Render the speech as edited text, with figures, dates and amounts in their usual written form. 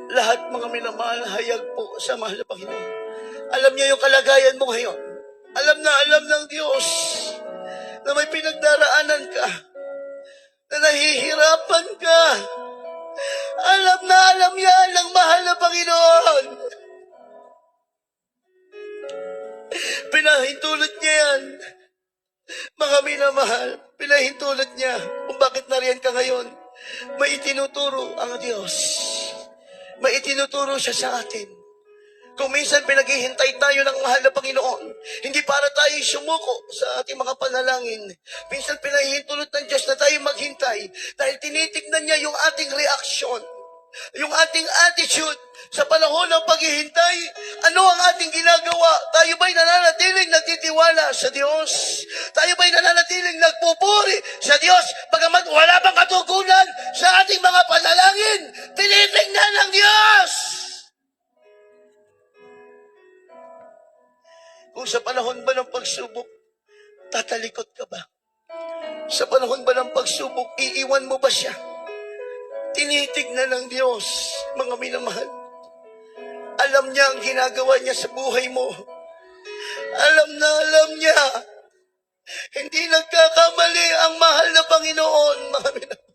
Lahat mga minamahal, hayag po sa mahal na Panginoon. Alam niya yung kalagayan mo ngayon. Alam na alam ng Diyos na may pinagdaraanan ka, na nahihirapan ka. Alam na alam yan ng mahal na Panginoon. Pinahintulot niya yan. Mga minamahal, pinahintulot niya kung bakit nariyan ka ngayon. May itinuturo ang Diyos. May itinuturo siya sa atin. Kung minsan pinaghihintay tayo ng mahal na Panginoon, hindi para tayo sumuko sa ating mga panalangin. Minsan pinahihintulot ng Diyos na tayo maghintay dahil tinitignan niya yung ating reaksyon, yung ating attitude sa panahon ng paghihintay. Ano ang ating ginagawa? Tayo ba'y nananatiling nagtitiwala sa Diyos? Tayo ba'y nananatiling nagpupuri sa Diyos bagamat wala bang katugunan sa ating mga panalangin? Tinitignan ng Diyos! Kung sa panahon ba ng pagsubok, tatalikot ka ba? Sa panahon ba ng pagsubok, iiwan mo ba siya? Tinitignan ng Diyos, mga minamahal. Alam niya ang ginagawa niya sa buhay mo. Alam na alam niya. Hindi nagkakamali ang mahal na Panginoon, mga minamahal.